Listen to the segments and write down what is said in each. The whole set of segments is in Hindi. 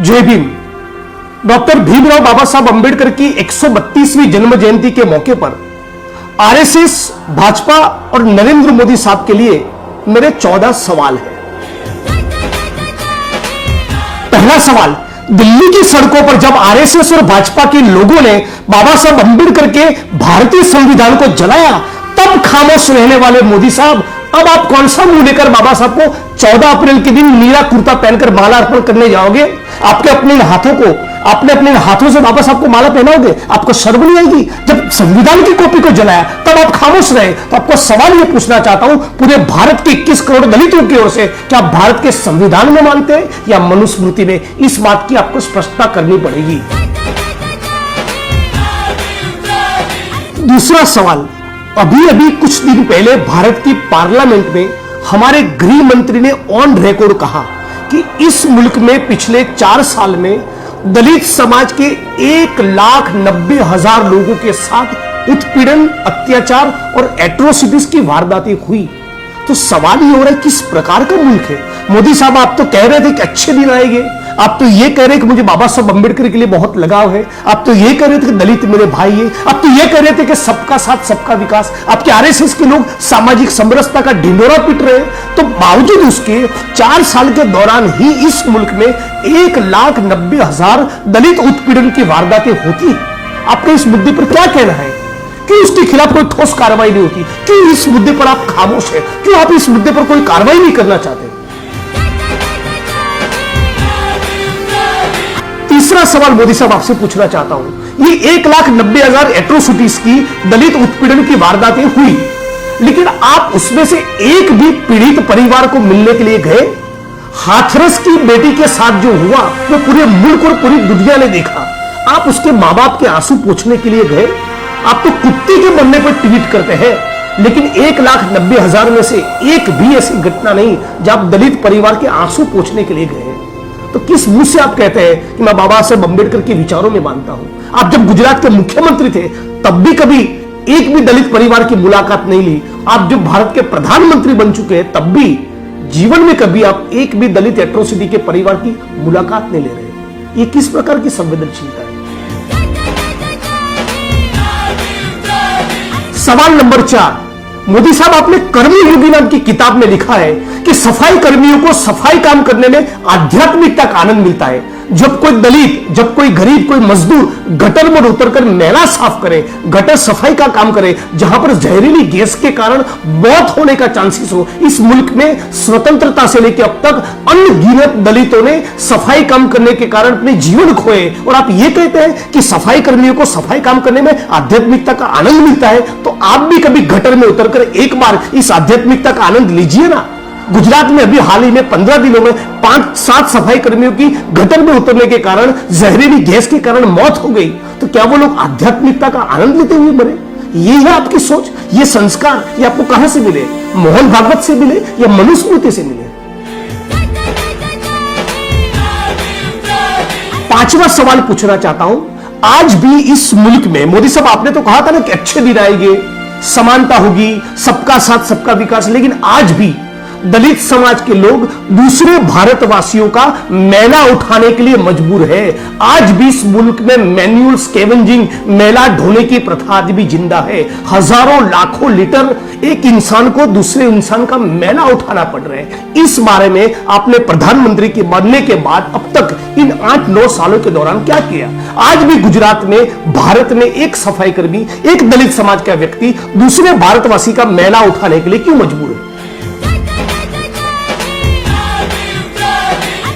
जय भीम। डॉक्टर भीमराव बाबा साहब अंबेडकर की 132वीं जन्म जयंती के मौके पर आरएसएस, भाजपा और नरेंद्र मोदी साहब के लिए मेरे 14 सवाल हैं। पहला सवाल, दिल्ली की सड़कों पर जब आरएसएस और भाजपा के लोगों ने बाबा साहब अंबेडकर के भारतीय संविधान को जलाया, तब खामोश रहने वाले मोदी साहब अब आप कौन सा मुंह लेकर बाबा साहब को 14 अप्रैल के दिन नीला कुर्ता पहनकर माला अर्पण करने जाओगे? आपने अपने हाथों से बाबा साहब को माला पहनाओगे? आपको शर्म नहीं आएगी? जब संविधान की कॉपी को जलाया तब आप खामोश रहे। तो आपको सवाल यह पूछना चाहता हूं, पूरे भारत के 21 करोड़ दलितों की ओर से, क्या आप भारत के संविधान में मानते हैं या मनुस्मृति में? इस बात की आपको स्पष्टता करनी पड़ेगी। दूसरा सवाल, अभी कुछ दिन पहले भारत की पार्लियामेंट में हमारे गृह मंत्री ने ऑन रिकॉर्ड कहा कि इस मुल्क में पिछले 4 साल में दलित समाज के 1,90,000 लोगों के साथ उत्पीड़न, अत्याचार और एट्रोसिटीज की वारदातें हुई। तो सवाल ये हो रहा है, किस प्रकार का मुल्क है? मोदी साहब, आप तो कह रहे थे कि अच्छे दिन आएंगे, आप तो ये कह रहे कि मुझे बाबा साहब अंबेडकर के लिए बहुत लगाव है, आप तो ये कह रहे थे कि दलित मेरे भाई है, आप तो ये कह रहे थे कि सबका साथ सबका विकास। आपके आरएसएस के लोग सामाजिक समरसता का ढिंडोरा पीट रहे हैं। तो बावजूद उसके 4 साल के दौरान ही इस मुल्क में 1,90,000 दलित उत्पीड़न की वारदातें होती है। आपका इस मुद्दे पर क्या कहना है? क्यों उसके खिलाफ कोई ठोस कार्रवाई नहीं होती? क्यों इस मुद्दे पर आप खामोश हैं? क्यों आप इस मुद्दे पर कोई कार्रवाई नहीं करना चाहते? तीसरा सवाल मोदी साहब आपसे पूछना चाहता हूं, ये 1,90,000 एट्रोसिटीज की दलित उत्पीड़न की वारदातें हुई, लेकिन आप उसमें से एक भी पीड़ित परिवार को मिलने के लिए गए? हाथरस की बेटी के साथ जो हुआ वो पूरे मुल्क और पूरी दुनिया ने देखा। आप उसके मां बाप के आंसू पोंछने के लिए गए? आप तो कुत्ते के मरने पर ट्वीट करते हैं, लेकिन 1,90,000 में से एक भी ऐसी घटना नहीं जब आप दलित परिवार के आंसू पोंछने के लिए गए। तो किस मुंह से आप कहते हैं कि मैं बाबा साहब अंबेडकर के विचारों में मानता हूं? आप जब गुजरात के मुख्यमंत्री थे तब भी कभी एक भी दलित परिवार की मुलाकात नहीं ली। आप जब भारत के प्रधानमंत्री बन चुके हैं तब भी जीवन में कभी आप एक भी दलित एट्रोसिटी के परिवार की मुलाकात नहीं ले रहे। ये किस प्रकार की संवेदनशीलता है? सवाल नंबर 4, मोदी साहब, आपने कर्मयोगी नाम की किताब में लिखा है कि सफाई कर्मियों को सफाई काम करने में आध्यात्मिकता का आनंद मिलता है। जब कोई दलित, जब कोई गरीब, कोई मजदूर गटर में उतरकर मैला साफ करे, गटर सफाई का काम करे, जहां पर जहरीली गैस के कारण मौत होने का चांसेस हो, इस मुल्क में स्वतंत्रता से लेकर अब तक अनगिनत दलितों ने सफाई काम करने के कारण अपने जीवन खोए, और आप ये कहते हैं कि सफाई कर्मियों को सफाई काम करने में आध्यात्मिकता का आनंद मिलता है। तो आप भी कभी गटर में उतरकर एक बार इस आध्यात्मिकता का आनंद लीजिए ना। गुजरात में अभी हाल ही में 15 दिनों में 5-7 सफाई कर्मियों की गटर में उतरने के कारण, जहरीली गैस के कारण मौत हो गई। तो क्या वो लोग आध्यात्मिकता का आनंद लेते हुए मरे? ये है आपकी सोच, ये संस्कार, ये आपको कहां से मिले? मोहन भागवत से मिले या मनुस्मृति से मिले? 5वां सवाल पूछना चाहता हूं, आज भी इस मुल्क में, मोदी साहब आपने तो कहा था ना कि अच्छे दिन आएंगे, समानता होगी, सबका साथ सबका विकास, लेकिन आज भी दलित समाज के लोग दूसरे भारतवासियों का मैला उठाने के लिए मजबूर है। आज भी इस मुल्क में मैन्युअल स्कैवेंजिंग, मैला ढोने की प्रथा आज भी जिंदा है। हजारों लाखों लीटर एक इंसान को दूसरे इंसान का मैला उठाना पड़ रहा है। इस बारे में आपने प्रधानमंत्री के बनने के बाद अब तक इन 8-9 सालों के दौरान क्या किया? आज भी गुजरात में, भारत में एक सफाई कर्मी, एक दलित समाज का व्यक्ति दूसरे भारतवासी का मैला उठाने के लिए क्यों मजबूर है?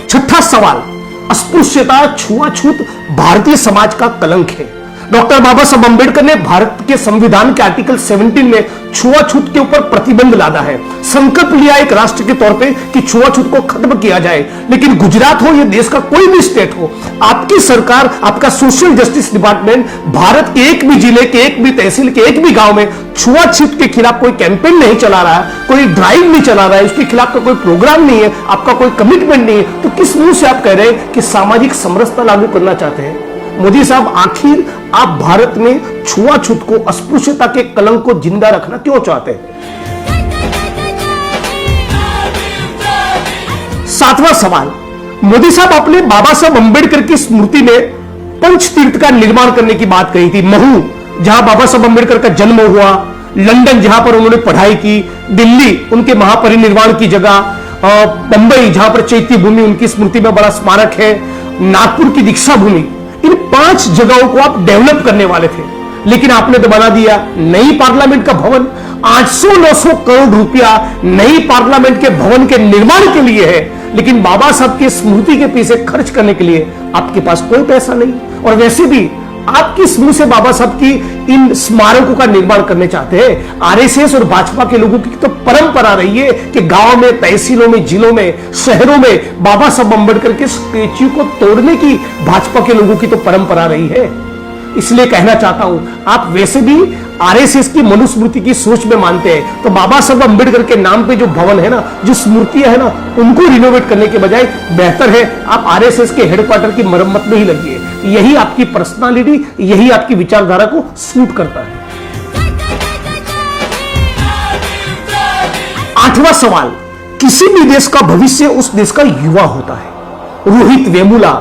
6ठा सवाल, अस्पृश्यता, छुआछूत भारतीय समाज का कलंक है। डॉक्टर बाबा साहब अंबेडकर ने भारत के संविधान के आर्टिकल 17 में छुआछूत के ऊपर प्रतिबंध लादा है। संकल्प लिया एक राष्ट्र के तौर पे कि छुआछूत को खत्म किया जाए। लेकिन गुजरात हो या देश का कोई भी स्टेट हो, आपकी सरकार, आपका सोशल जस्टिस डिपार्टमेंट भारत के एक भी जिले के, एक भी तहसील के, एक भी गांव में छुआछूत के खिलाफ कोई कैंपेन नहीं चला रहा है, कोई ड्राइव नहीं चला रहा है, उसके खिलाफ का कोई प्रोग्राम नहीं है, आपका कोई कमिटमेंट नहीं है। तो किस मुंह से आप कह रहे हैं कि सामाजिक समरसता लागू करना चाहते हैं? मोदी साहब, आखिर आप भारत में छुआछूत को, अस्पृश्यता के कलंक को जिंदा रखना क्यों चाहते हैं? 7वां सवाल, मोदी साहब, आपने बाबा साहब अंबेडकर की स्मृति में पंच तीर्थ का निर्माण करने की बात कही थी। महू, जहां बाबा साहब अंबेडकर का जन्म हुआ, लंदन जहां पर उन्होंने पढ़ाई की, दिल्ली उनके महापरिनिर्वाण की जगह, बंबई जहां पर चैत्य भूमि उनकी स्मृति में बड़ा स्मारक है, नागपुर की दीक्षा भूमि, इन 5 जगहों को आप डेवलप करने वाले थे, लेकिन आपने तो बना दिया नई पार्लियामेंट का भवन। 800-900 करोड़ रुपया नई पार्लियामेंट के भवन के निर्माण के लिए है, लेकिन बाबा साहब की स्मृति के पीछे खर्च करने के लिए आपके पास कोई पैसा नहीं। और वैसे भी आप किस मुंह से बाबा साहब की इन स्मारकों का निर्माण करने चाहते हैं? आरएसएस और भाजपा के लोगों की तो परंपरा रही है कि गांव में, तहसीलों में, जिलों में, शहरों में बाबा साहब अंबेडकर के स्टैच्यू को तोड़ने की भाजपा के लोगों की तो परंपरा रही है। इसलिए कहना चाहता हूं, आप वैसे भी आरएसएस की मनुस्मृति की सोच में मानते हैं, तो बाबा साहब अंबेडकर के नाम पे जो भवन है ना, जो स्मृतियां है ना, उनको रिनोवेट करने के बजाय बेहतर है आप आरएसएस के हेडक्वार्टर की मरम्मत में ही लगिए। यही आपकी पर्सनालिटी, यही आपकी विचारधारा को सूट करता है। 8वां सवाल, किसी भी देश का भविष्य उस देश का युवा होता है। रोहित वेमुला,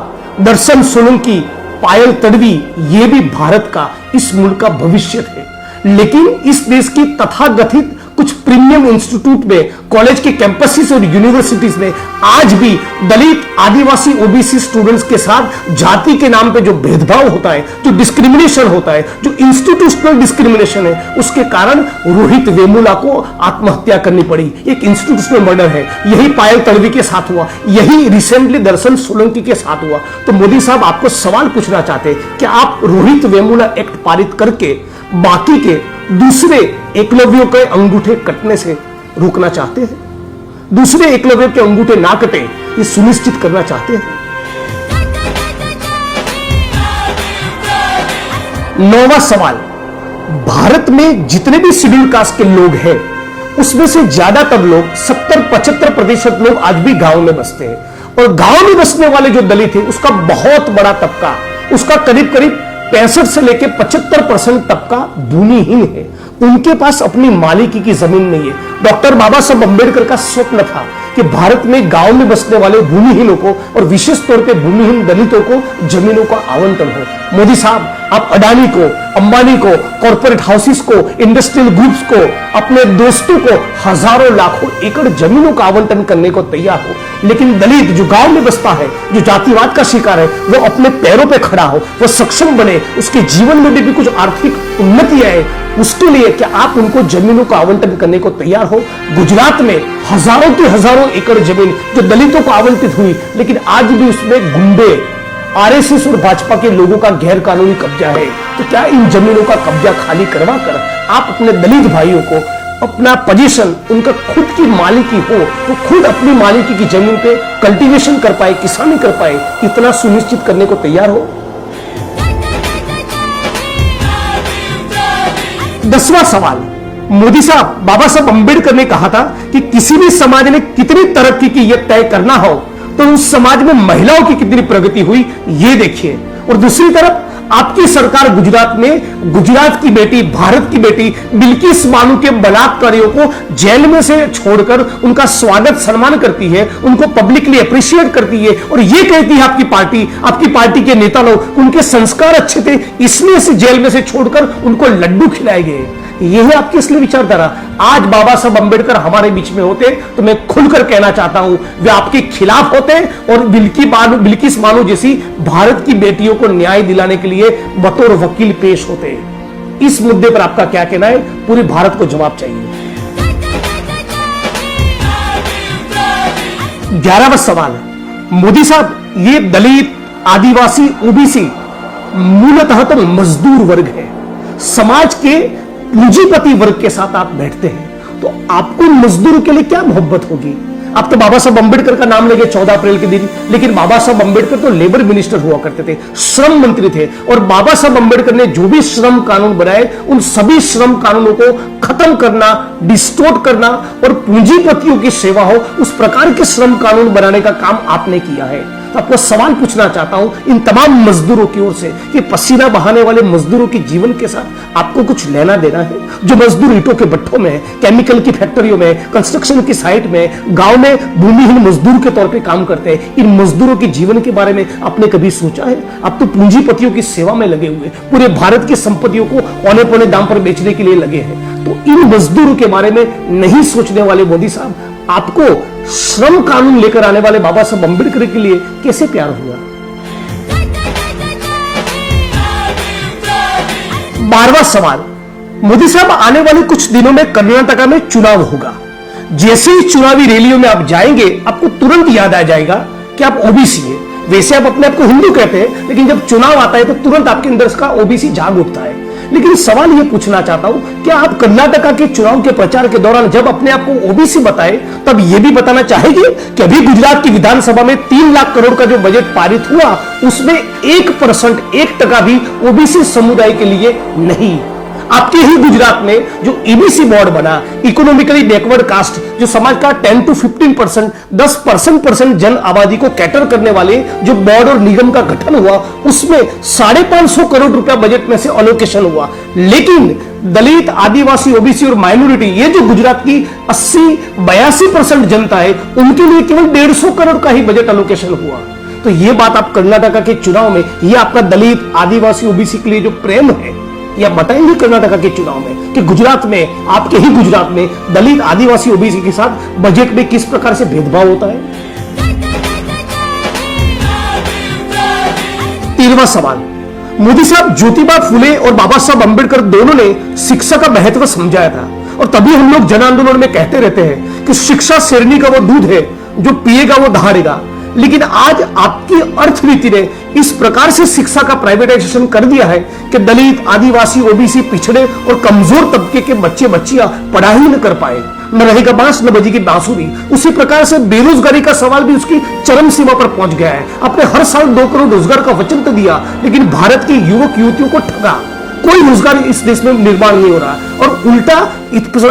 दर्शन सोलंकी, पायल तडवी, ये भी भारत का, इस मुल्क का भविष्य थे। लेकिन इस देश की तथाकथित कुछ प्रीमियम इंस्टीट्यूट में, कॉलेज के कैंपसेस और यूनिवर्सिटीज में आज भी दलित, आदिवासी, ओबीसी स्टूडेंट्स के साथ जाति के नाम पे जो भेदभाव होता है, जो डिस्क्रिमिनेशन होता है, जो इंस्टीट्यूशनल डिस्क्रिमिनेशन है, उसके कारण रोहित वेमुला को आत्महत्या करनी पड़ी। एक इंस्टीट्यूशनल मर्डर है। यही पायल तडवी के साथ हुआ, यही रिसेंटली दर्शन सोलंकी के साथ हुआ। तो मोदी साहब, आपको सवाल पूछना चाहते हैं कि आप रोहित वेमुला एक्ट पारित करके बाकी के दूसरे एकलव्यों के अंगूठे कटने से रोकना चाहते हैं? दूसरे एकलव्यों के अंगूठे ना कटे, ये सुनिश्चित करना चाहते हैं? 9वां सवाल, भारत में जितने भी शेड्यूल कास्ट के लोग हैं, उसमें से ज्यादातर लोग 70-75% लोग आज भी गांव में बसते हैं। और गांव में बसने वाले जो दलित है, उसका बहुत बड़ा तबका, उसका करीब करीब 65 से लेकर 75% तबका भूमिहीन है। उनके पास अपनी मालिकी की जमीन नहीं है। डॉक्टर बाबा साहब अंबेडकर का स्वप्न था कि भारत में गांव में बसने वाले भूमिहीनों को और विशेष तौर पे भूमिहीन दलितों को जमीनों का आवंटन हो। मोदी साहब, आप अडानी को, अंबानी को, कॉर्पोरेट हाउसेस को, इंडस्ट्रियल ग्रुप्स को, अपने दोस्तों को हजारों लाखों एकड़ जमीनों का आवंटन करने को तैयार हो, लेकिन दलित जो गांव में बसता है, जो जातिवाद का शिकार है, वो अपने पैरों पे खड़ा हो, वो सक्षम बने, उसके जीवन में भी कुछ आर्थिक उन्नति आए, उसके लिए क्या आप उनको जमीनों का आवंटन करने को तैयार हो? गुजरात में हजारों की हजारों एकड़ जमीन जो दलितों को आवंटित हुई, लेकिन आज भी उसमें गुंडे, आरएसएस और भाजपा के लोगों का गैर कानूनी कब्जा है। तो क्या इन जमीनों का कब्जा खाली करवा कर आप अपने दलित भाइयों को अपना पोजीशन, उनका खुद की मालिकी हो, तो खुद अपनी मालिकी की जमीन पे कल्टीवेशन कर पाए, किसानी कर पाए, इतना सुनिश्चित करने को तैयार हो? 10वां सवाल, मोदी साहब, बाबा साहब अंबेडकर ने कहा था कि किसी भी समाज ने कितनी तरक्की की यह तय करना हो तो उस समाज में महिलाओं की कितनी प्रगति हुई ये देखिए। और दूसरी तरफ आपकी सरकार गुजरात में गुजरात की बेटी, भारत की बेटी बिल्किस बानो के बलात्कारियों को जेल में से छोड़कर उनका स्वागत सम्मान करती है, उनको पब्लिकली अप्रिशिएट करती है और ये कहती है आपकी पार्टी के नेता लोग उनके संस्कार अच्छे थे इसलिए से जेल में से छोड़कर उनको लड्डू खिलाए गए। यही आपकी असली विचारधारा। आज बाबा साहब अंबेडकर हमारे बीच में होते तो मैं खुलकर कहना चाहता हूं, वे आपके खिलाफ होते और बिल्किस बानो जैसी भारत की बेटियों को न्याय दिलाने के लिए बतौर वकील पेश होते। इस मुद्दे पर आपका क्या कहना है? पूरे भारत को जवाब चाहिए। 11वां सवाल, मोदी साहब, ये दलित, आदिवासी, ओबीसी मूलतः तो मजदूर वर्ग है। समाज के पूंजीपति वर्ग के साथ आप बैठते हैं तो आपको मजदूर के लिए क्या मोहब्बत होगी? आप तो बाबा साहब अंबेडकर का नाम लेंगे 14 अप्रैल के दिन, लेकिन बाबा साहब अंबेडकर तो लेबर मिनिस्टर हुआ करते थे, श्रम मंत्री थे। और बाबा साहब अंबेडकर ने जो भी श्रम कानून बनाए उन सभी श्रम कानूनों को खत्म करना, डिस्टोर्ट करना और पूंजीपतियों की सेवा हो, उस प्रकार के श्रम कानून बनाने का काम आपने किया है। आपको सवाल पूछना चाहता हूं इन तमाम मजदूरों की ओर से कि पसीना बहाने वाले मजदूरों के जीवन के साथ आपको कुछ लेना देना है? जो मजदूर ईंटों के भट्ठों में, केमिकल की फैक्ट्रियों में, कंस्ट्रक्शन की साइट में, गांव में भूमिहीन मजदूर के तौर पे काम करते हैं, इन मजदूरों के जीवन के बारे में आपने कभी सोचा है? आप तो पूंजीपतियों की सेवा में लगे हुए, पूरे भारत की संपत्तियों को औने पौने दाम पर बेचने के लिए लगे हैं। तो इन मजदूरों के बारे में नहीं सोचने वाले मोदी साहब, आपको श्रम कानून लेकर आने वाले बाबा साहब अम्बेडकर के लिए कैसे प्यार हुआ? 12वां सवाल, मोदी साहब आने वाले कुछ दिनों में कर्नाटका में चुनाव होगा। जैसे ही चुनावी रैलियों में आप जाएंगे, आपको तुरंत याद आ जाएगा कि आप ओबीसी है। वैसे आप अपने आप को हिंदू कहते हैं, लेकिन जब चुनाव आता है तो तुरंत आपके अंदर का ओबीसी जाग उठता है। लेकिन सवाल यह पूछना चाहता हूं, क्या आप कर्नाटका के चुनाव के प्रचार के दौरान जब अपने आप को ओबीसी बताए, तब यह भी बताना चाहेंगे कि अभी गुजरात की विधानसभा में 3 लाख करोड़ का जो बजट पारित हुआ, उसमें 1%, 1% भी ओबीसी समुदाय के लिए नहीं? आपके ही गुजरात में जो ईबीसी बोर्ड बना, इकोनॉमिकली बैकवर्ड कास्ट, जो समाज का 10 to 15%, 10% जन आबादी को कैटर करने वाले जो बोर्ड और निगम का गठन हुआ, उसमें 550 करोड़ रुपया बजट में से अलोकेशन हुआ। लेकिन दलित, आदिवासी, ओबीसी और माइनॉरिटी, ये जो गुजरात की 80-82% जनता है, उनके लिए केवल 150 करोड़ का ही बजट अलोकेशन हुआ। तो ये बात आप कर्नाटका के चुनाव में, ये आपका दलित, आदिवासी, ओबीसी के लिए जो प्रेम है, या बताएंगे कर्नाटका के चुनाव में कि गुजरात में, आपके ही गुजरात में दलित, आदिवासी, ओबीसी के साथ बजट में किस प्रकार से भेदभाव होता है? 13वां सवाल, मोदी साहब, ज्योतिबा फुले और बाबा साहब अम्बेडकर दोनों ने शिक्षा का महत्व समझाया था, और तभी हम लोग जन आंदोलन में कहते रहते हैं कि शिक्षा शेरनी का वो दूध है, जो पिएगा वो दहाड़ेगा। लेकिन आज आपकी अर्थनीति ने इस प्रकार से शिक्षा का प्राइवेटाइजेशन कर दिया है कि दलित, आदिवासी, ओबीसी, पिछड़े और कमजोर तबके के बच्चे बच्चियां पढ़ाई न कर पाए। न रहेगा बांस, न बजेगी बांसुरी। उसी प्रकार से बेरोजगारी का सवाल भी उसकी चरम सीमा पर पहुंच गया है। आपने हर साल 2 करोड़ रोजगार का वचन तो दिया, लेकिन भारत के युवक युवतियों को ठगा। कोई रोजगार इस देश में निर्माण नहीं हो रहा, और उल्टा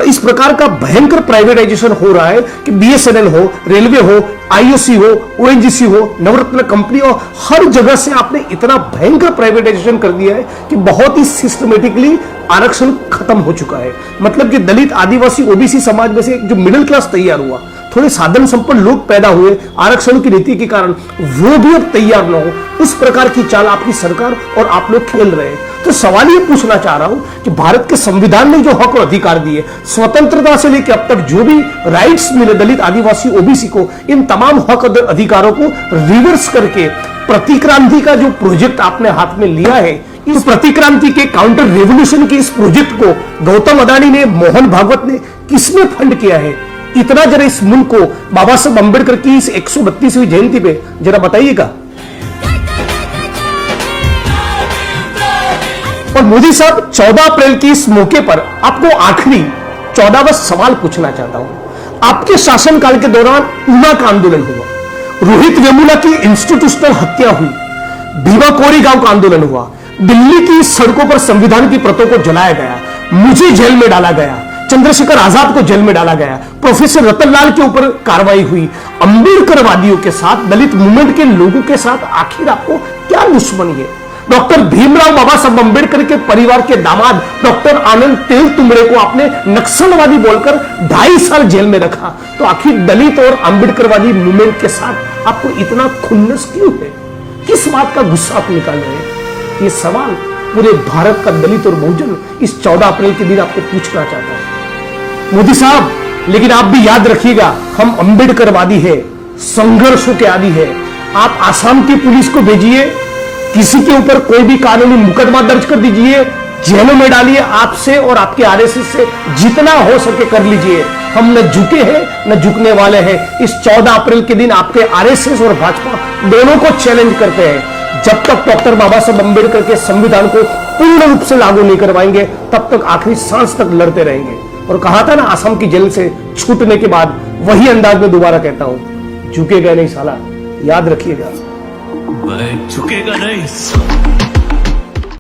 इस प्रकार का भयंकर प्राइवेटाइजेशन हो रहा है कि बीएसएनएल हो, रेलवे हो, आईओसी हो, ओएनजीसी हो, नवरत्न कंपनी हो, हर जगह से आपने इतना भयंकर प्राइवेटाइजेशन कर दिया है कि बहुत ही सिस्टमेटिकली आरक्षण खत्म हो चुका है। मतलब कि दलित, आदिवासी, ओबीसी समाज में से जो मिडिल क्लास तैयार हुआ, थोड़े साधन संपन्न लोग पैदा हुए आरक्षण की नीति के कारण, वो भी अब तैयार न हो, उस प्रकार की चाल आपकी सरकार और आप लोग खेल रहे हैं। तो सवाल ये पूछना चाह रहा हूं कि भारत के संविधान ने जो हक और अधिकार दिए, स्वतंत्रता से लेकर अब तक जो भी राइट्स मिले दलित, आदिवासी, ओबीसी को, इन तमाम हक और अधिकारों को रिवर्स करके प्रतिक्रांति का जो प्रोजेक्ट आपने हाथ में लिया है, इस प्रतिक्रांति के काउंटर रेवोल्यूशन के इस प्रोजेक्ट को गौतम अडानी ने, मोहन भागवत ने, किसने फंड किया है? इतना जरा इस मुल्क को बाबा साहब अम्बेडकर की इस 132वीं जयंती पे जरा बताइएगा। और मोदी साहब, 14 अप्रैल की इस मौके पर आपको आखिरी 14वां सवाल पूछना चाहता हूं। आपके शासनकाल के दौरान ऊना का आंदोलन हुआ, रोहित वेमुला की इंस्टीट्यूशनल हत्या हुई, भीमा कोरेगांव का आंदोलन हुआ, दिल्ली की सड़कों पर संविधान की प्रतों को जलाया गया, मुझे जेल में डाला गया, चंद्रशेखर आजाद को जेल में डाला गया, प्रोफेसर रतनलाल के ऊपर कार्रवाई हुई। अम्बेडकरवादियों के साथ, दलित मूवमेंट के लोगों के साथ आखिर आपको क्या दुश्मनी है? डॉक्टर भीमराव बाबा साहब अम्बेडकर के परिवार के दामाद डॉक्टर आनंद तेलतुंबड़े को आपने नक्सलवादी बोलकर 2.5 साल जेल में रखा। तो आखिर दलित और अम्बेडकरवादी मूवमेंट के साथ आपको इतना खुन्नस क्यों है? किस बात का गुस्सा आप निकाल रहे हैं? ये सवाल पूरे भारत का दलित और बहुजन इस 14 अप्रैल के दिन आपको पूछना चाहता है। मोदी साहब, लेकिन आप भी याद रखिएगा, हम अम्बेडकरवादी है, संघर्षों के आदि है। आप आसाम की पुलिस को भेजिए, किसी के ऊपर कोई भी कानूनी मुकदमा दर्ज कर दीजिए, जेलों में डालिए, आपसे और आपके आरएसएस से जितना हो सके कर लीजिए। हम न झुके हैं न झुकने वाले हैं। इस 14 अप्रैल के दिन आपके आरएसएस और भाजपा दोनों को चैलेंज करते हैं। जब तक डॉक्टर बाबा साहब अम्बेडकर के संविधान को पूर्ण रूप से लागू नहीं करवाएंगे, तब तक आखिरी सांस तक लड़ते रहेंगे। और कहा था ना, आसाम की जेल से छूटने के बाद वही अंदाज में दोबारा कहता हूं, झुकेगा नहीं साला, याद रखिएगा। मैं झुकेगा नहीं।